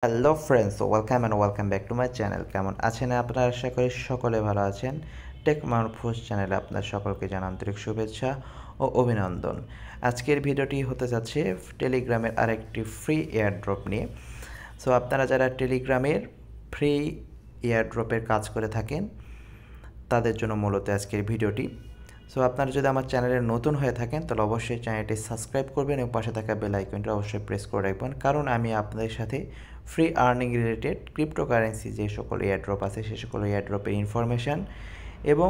Hello friends, welcome and welcome back to my channel. কেমন আছেন আপনারা? আশা করি সকলে ভালো আছেন। টেক মারফুজ চ্যানেলে আপনার সকলকে জানান আন্তরিক শুভেচ্ছা ও অভিনন্দন। আজকের ভিডিওটি হতে যাচ্ছে টেলিগ্রামের আরেকটি ফ্রি এয়ারড্রপ নিয়ে। সো আপনারা যারা টেলিগ্রামের ফ্রি এয়ারড্রপের কাজ করে থাকেন তাদের জন্য মূলত আজকের ভিডিওটি। সো আপনারা যদি আমার চ্যানেলে নতুন হয়ে থাকেন তাহলে অবশ্যই চ্যানেলটি সাবস্ক্রাইব করবেন এবং পাশে থাকা বেল আইকনটি অবশ্যই প্রেস করে রাখবেন, কারণ আমি আপনাদের সাথে ফ্রি আর্নিং রিলেটেড ক্রিপ্টোকারেন্সি যে সকল এয়ারড্রপ আছে সে সকল এয়ারড্রপের ইনফরমেশান এবং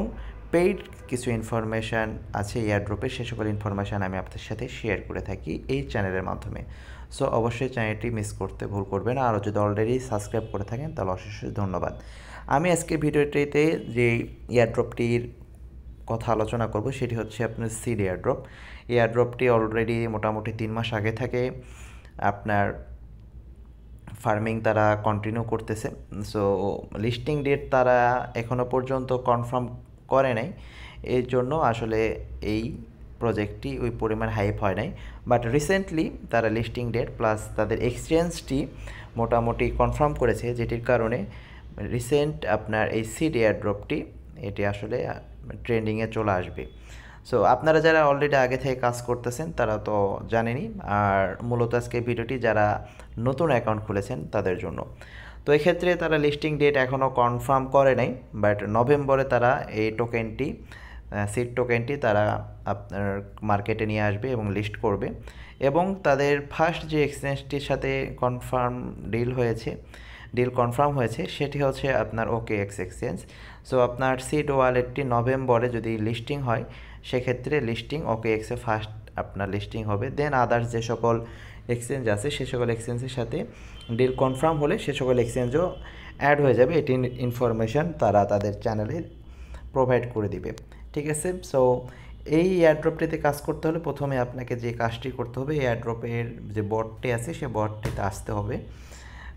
পেইড কিছু ইনফরমেশান আছে এয়ারড্রপের, সে সকল ইনফরমেশান আমি আপনাদের সাথে শেয়ার করে থাকি এই চ্যানেলের মাধ্যমে। সো অবশ্যই চ্যানেলটি মিস করতে ভুল করবেন, আর যদি অলরেডি সাবস্ক্রাইব করে থাকেন তাহলে অবশ্যই ধন্যবাদ। আমি আজকের ভিডিওটিতে যে এয়ারড্রপটির কথা আলোচনা করব সেটি হচ্ছে আপনার সিড এয়ারড্রপ। এয়ারড্রপটি অলরেডি মোটামুটি 3 মাস আগে থেকে আপনার ফার্মিং তারা কন্টিনিউ করতেছে। সো লিস্টিং ডেট তারা এখনও পর্যন্ত কনফার্ম করে নাই, এর জন্য আসলে এই প্রজেক্টটি ওই পরিমাণ হাইপ হয় নাই। বাট রিসেন্টলি তারা লিস্টিং ডেট প্লাস তাদের এক্সচেঞ্জটি মোটামুটি কনফার্ম করেছে, যেটির কারণে রিসেন্ট আপনার এই সিড এয়ারড্রপটি এটি আসলে ট্রেন্ডিংয়ে চলে আসবে। সো আপনারা যারা অলরেডি আগে থেকে কাজ করতেছেন তারা তো জানেনই, আর মূলত আজকে ভিডিওটি যারা নতুন অ্যাকাউন্ট খুলেছেন তাদের জন্য। তো এক্ষেত্রে তারা লিস্টিং ডেট এখনও কনফার্ম করে নাই, বাট নভেম্বরে তারা এই টোকেনটি সিড টোকেনটি তারা আপনার মার্কেটে নিয়ে আসবে এবং লিস্ট করবে। এবং তাদের ফার্স্ট যে এক্সচেঞ্জটির সাথে ডিল কনফার্ম হয়েছে সেটি হচ্ছে আপনার OKX এক্সচেঞ্জ। সো আপনার সিড ওয়ালেটটি নভেম্বরে যদি লিস্টিং হয় সেক্ষেত্রে লিস্টিং OKX-এ ফার্স্ট আপনার লিস্টিং হবে। দেন আদার্স যে সকল এক্সচেঞ্জ আছে সে সকল এক্সচেঞ্জের সাথে ডিল কনফার্ম হলে সে সকল এক্সচেঞ্জও অ্যাড হয়ে যাবে। এটি ইনফরমেশান তারা তাদের চ্যানেলে প্রোভাইড করে দিবে, ঠিক আছে। সো এই এয়ারড্রপটিতে কাজ করতে হলে প্রথমে আপনাকে যে কাজটি করতে হবে, এয়ারড্রপের যে বটটি আছে সে বটটিতে আসতে হবে।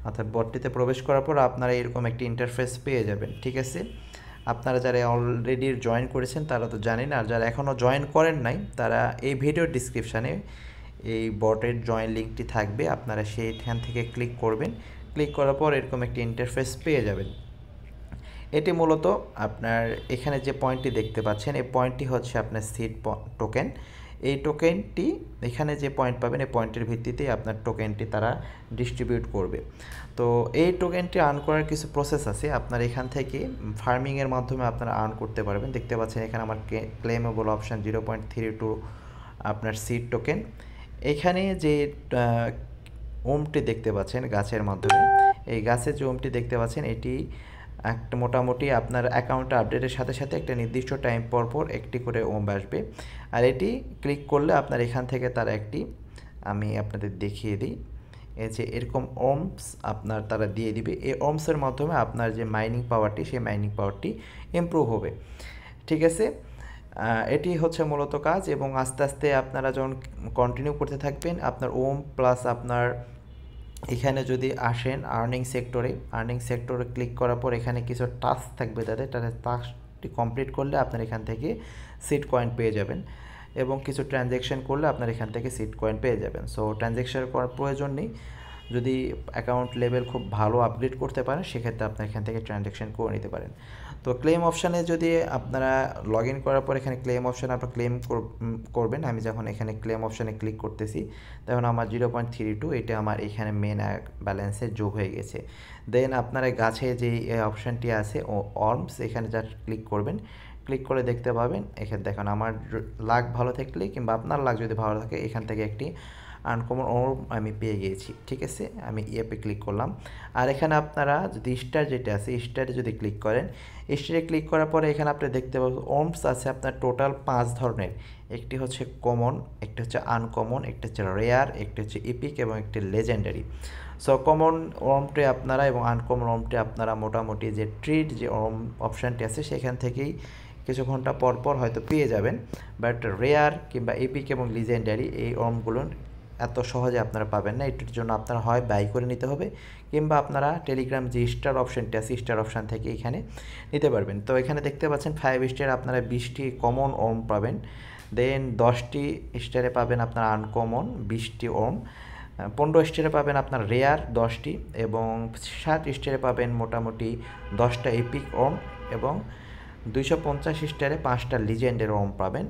অর্থাৎ বটটিতে প্রবেশ করার পর আপনারা এরকম একটি ইন্টারফেস পেয়ে যাবেন, ঠিক আছে। আপনারা যারা অলরেডি জয়েন করেছেন তারা তো জানেন, আর যারা এখনও জয়েন করেন নাই তারা এই ভিডিওর ডিসক্রিপশানে এই বটের জয়েন লিঙ্কটি থাকবে, আপনারা সেইখান থেকে ক্লিক করবেন। ক্লিক করার পর এরকম একটি ইন্টারফেস পেয়ে যাবেন। এটি মূলত আপনার এখানে যে পয়েন্টটি দেখতে পাচ্ছেন এই পয়েন্টটি হচ্ছে আপনার সিড টোকেন। এই টোকেনটি এখানে যে পয়েন্ট পাবেন এই পয়েন্টের ভিত্তিতেই আপনার টোকেনটি তারা ডিস্ট্রিবিউট করবে। তো এই টোকেনটি আর্ন করার কিছু প্রসেস আছে, আপনার এখান থেকে ফার্মিংয়ের মাধ্যমে আপনারা আর্ন করতে পারবেন। দেখতে পাচ্ছেন এখানে আমার ক্লেমেবল অপশান 0.32 আপনার সিড টোকেন। এখানে যে ওমটি দেখতে পাচ্ছেন গাছের মাধ্যমে, এই গাছের যে ওমটি দেখতে পাচ্ছেন এটি একটা মোটামুটি আপনার অ্যাকাউন্টে আপডেটের সাথে সাথে একটা নির্দিষ্ট টাইম পর পর একটি করে ওম আসবে। আর এটি ক্লিক করলে আপনার এখান থেকে তারা একটি, আমি আপনাদের দেখিয়ে দিই, এই যে এরকম ওমস আপনার তারা দিয়ে দিবে। এই ওমসের মাধ্যমে আপনার যে মাইনিং পাওয়ারটি সেই মাইনিং পাওয়ারটি ইমপ্রুভ হবে, ঠিক আছে। এটি হচ্ছে মূলত কাজ, এবং আস্তে আস্তে আপনারা যখন কন্টিনিউ করতে থাকবেন আপনার ওম প্লাস আপনার এখানে যদি আসেন আর্নিং সেক্টরে ক্লিক করার পর এখানে কিছু টাস্ক থাকবে, তাদের টাস্কটি কমপ্লিট করলে আপনার এখান থেকে সিড কয়েন পেয়ে যাবেন, এবং কিছু ট্রানজ্যাকশন করলে আপনার এখান থেকে সিড কয়েন পেয়ে যাবেন। সো ট্রানজ্যাকশন করার প্রয়োজন নেই, যদি অ্যাকাউন্ট লেভেল খুব ভালো আপগ্রেড করতে পারেন সেক্ষেত্রে আপনার এখান থেকে ট্রানজ্যাকশন করে নিতে পারেন। তো ক্লেম অপশানে যদি আপনারা লগ ইন করার পর এখানে ক্লেম অপশানে আপনারা ক্লেম করবেন। আমি যখন এখানে ক্লেম অপশানে ক্লিক করতেছি তখন আমার 0.32 এটা আমার এখানে মেন ব্যালেন্সে যোগ হয়ে গেছে। দেন আপনারা গাছে যে অপশানটি আছে অর্মস, এখানে যা ক্লিক করবেন, ক্লিক করে দেখতে পাবেন এখানে দেখুন আমার লাক ভালো থাকলে কিংবা আপনার লাক যদি ভালো থাকে এখান থেকে একটি আনকমন ওর্ম আমি পেয়ে গিয়েছি, ঠিক আছে। আমি ইয়েপে ক্লিক করলাম, আর এখানে আপনারা যদি স্টার যেটা আছে স্টারে যদি ক্লিক করেন, স্টারে ক্লিক করার পরে এখানে আপনি দেখতে পাবেন ওর্মস আছে আপনার টোটাল 5 ধরনের। একটি হচ্ছে কমন, একটি হচ্ছে আনকমন, একটি হচ্ছে রেয়ার, একটি হচ্ছে ইপিক এবং একটি লেজেন্ডারি। সো কমন ওর্মটি আপনারা এবং আনকমন ওর্মটি আপনারা মোটামুটি যে ট্রিট যে ওর্ম অপশানটি আছে সেখান থেকেই কিছু ঘন্টা পর পর হয়তো পেয়ে যাবেন। বাট রেয়ার কিংবা এপিক এবং লিজেন্ডারি এই ওর্মগুলো এত সহজে আপনারা পাবেন না, এটির জন্য আপনারা হয় বাই করে নিতে হবে কিংবা আপনারা টেলিগ্রাম যে স্টার অপশানটি আছে স্টার অপশান থেকে এখানে নিতে পারবেন। তো এখানে দেখতে পাচ্ছেন 5 স্টার আপনারা 20টি কমন ওর্ম পাবেন, দেন 10টি স্টারে পাবেন আপনারা আনকমন 20টি ওর্ম, 15 স্টারে পাবেন আপনার রেয়ার 10টি এবং 7 স্টারে পাবেন মোটামুটি 10টা এপিক ওর্ম এবং 250 স্টারে 5টা লিজেন্ডের ওর্ম পাবেন।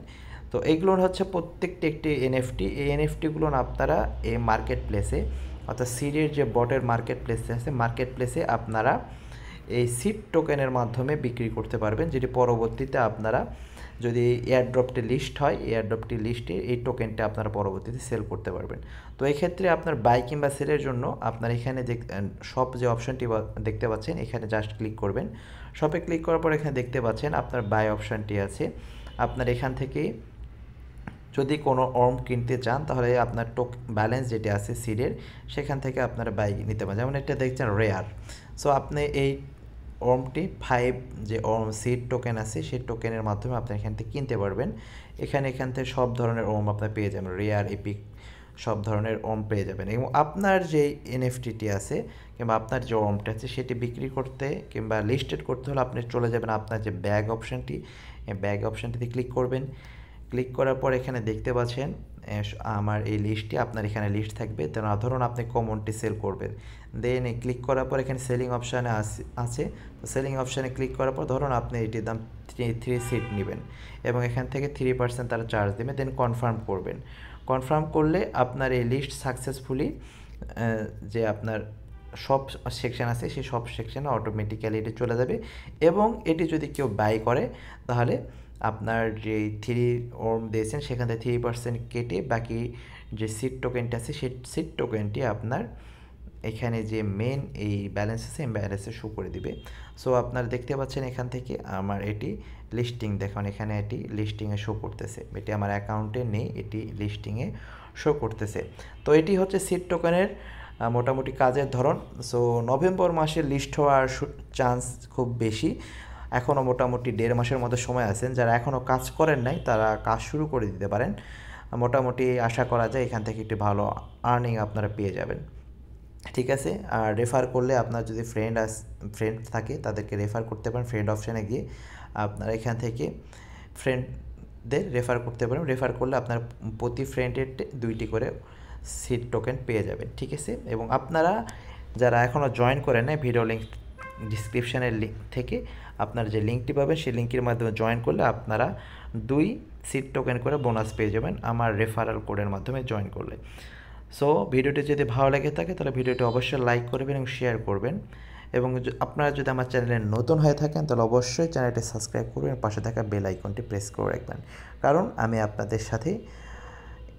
তো এইগুলোর হচ্ছে প্রত্যেকটি একটি এনএফটি। এই এনএফটিগুলো আপনারা এই মার্কেট প্লেসে অর্থাৎ সিডের যে বটের মার্কেট প্লেসে আছে, মার্কেট প্লেসে আপনারা এই সিড টোকেনের মাধ্যমে বিক্রি করতে পারবেন, যেটি পরবর্তীতে আপনারা যদি এয়ারড্রপটি লিস্ট হয়, এয়ারড্রপটি লিস্টে এই টোকেনটা আপনারা পরবর্তীতে সেল করতে পারবেন। তো এই ক্ষেত্রে আপনার বাই কিংবা সেলের জন্য আপনার এখানে শপ যে অপশানটি দেখতে পাচ্ছেন, এখানে জাস্ট ক্লিক করবেন। শপে ক্লিক করার পর এখানে দেখতে পাচ্ছেন আপনার বাই অপশানটি আছে। আপনার এখান থেকে যদি কোনো ওর্ম কিনতে চান তাহলে আপনার ব্যালেন্স যেটি আছে সিডের, সেখান থেকে আপনারা বাই নিতে পারেন। যেমন এটা দেখছেন রেয়ার, সো আপনি এই ওর্মটি 5 যে ওর্ম সিড টোকেন আছে সেই টোকেনের মাধ্যমে আপনি এখান থেকে কিনতে পারবেন। এখান থেকে সব ধরনের ওর্ম আপনার পেয়ে যাবেন, রেয়ার, এপিক সব ধরনের ওর্ম পেয়ে যাবেন। এবং আপনার যে এনএফটিটি আছে কিংবা আপনার যে ওর্মটা আছে সেটি বিক্রি করতে কিংবা লিস্টেড করতে হলে আপনি চলে যাবেন আপনার যে ব্যাগ অপশানটি, এই ব্যাগ অপশানটিতে ক্লিক করবেন। ক্লিক করার পর এখানে দেখতে পাচ্ছেন আমার এই লিস্টটি, আপনার এখানে লিস্ট থাকবে। ধরুন আপনি কমনটি সেল করবেন, দেন ক্লিক করার পর এখানে সেলিং অপশানে আছে। তো সেলিং অপশানে ক্লিক করার পর ধরুন আপনি এটির দাম 3 সিট নেবেন এবং এখান থেকে 3% তারা চার্জ দেবে, দেন কনফার্ম করবেন। কনফার্ম করলে আপনার এই লিস্ট সাকসেসফুলি যে আপনার সব সেকশন আছে সেই সব সেকশনে অটোমেটিক্যালি এটি চলে যাবে। এবং এটি যদি কেউ বাই করে তাহলে আপনার যে 3 ওর্ম দিয়েছেন সেখান থেকে 3% কেটে বাকি যে সিট টোকেনটা আছে সেই সিট টোকেনটি আপনার এখানে যে মেন এই ব্যালেন্স আছে এই ব্যালেন্সে শো করে দিবে। সো আপনারা দেখতে পাচ্ছেন এখান থেকে আমার এটি লিস্টিং দেখুন, এখানে এটি লিস্টিংয়ে শো করতেছে। এটি আমার অ্যাকাউন্টে নেই, এটি লিস্টিংয়ে শো করতেছে। তো এটি হচ্ছে সিট টোকেনের মোটামুটি কাজের ধরন। সো নভেম্বর মাসে লিস্ট হওয়ার চান্স খুব বেশি। এখনও মোটামুটি 1.5 মাসের মতো সময় আছেন। যারা এখনও কাজ করেন নাই তারা কাজ শুরু করে দিতে পারেন। মোটামুটি আশা করা যায় এখান থেকে একটি ভালো আর্নিং আপনারা পেয়ে যাবেন। ঠিক আছে, আর রেফার করলে আপনার যদি ফ্রেন্ড থাকে তাদেরকে রেফার করতে পারেন। ফ্রেন্ড অপশানে গিয়ে আপনারা এখান থেকে ফ্রেন্ডদের রেফার করতে পারেন। রেফার করলে আপনার প্রতি ফ্রেন্ডের 2টি করে সিট টোকেন পেয়ে যাবেন। ঠিক আছে, এবং আপনারা যারা এখনও জয়েন করেন না, ভিডিও লিঙ্ক ডিসক্রিপশানের লিঙ্ক থেকে আপনার যে লিঙ্কটি পাবেন সেই লিঙ্কের মাধ্যমে জয়েন করলে আপনারা 2 সিট টোকেন করে বোনাস পেয়ে যাবেন আমার রেফারাল কোডের মাধ্যমে জয়েন করলে। সো ভিডিওটি যদি ভালো লেগে থাকে তাহলে ভিডিওটি অবশ্যই লাইক করবেন এবং শেয়ার করবেন। এবং আপনারা যদি আমার চ্যানেলে নতুন হয়ে থাকেন তাহলে অবশ্যই চ্যানেলটি সাবস্ক্রাইব করবেন, পাশে থাকা বেল আইকনটি প্রেস করে রাখবেন, কারণ আমি আপনাদের সাথে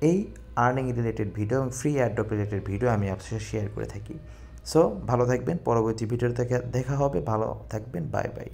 এই আর্নিং রিলেটেড ভিডিও এবং ফ্রি অ্যাড্রপ রিলেটেড ভিডিও আমি আপনার সাথে শেয়ার করে থাকি। সো ভালো থাকবেন, পরবর্তী ভিডিও থেকে দেখা হবে। ভালো থাকবেন, বাই বাই।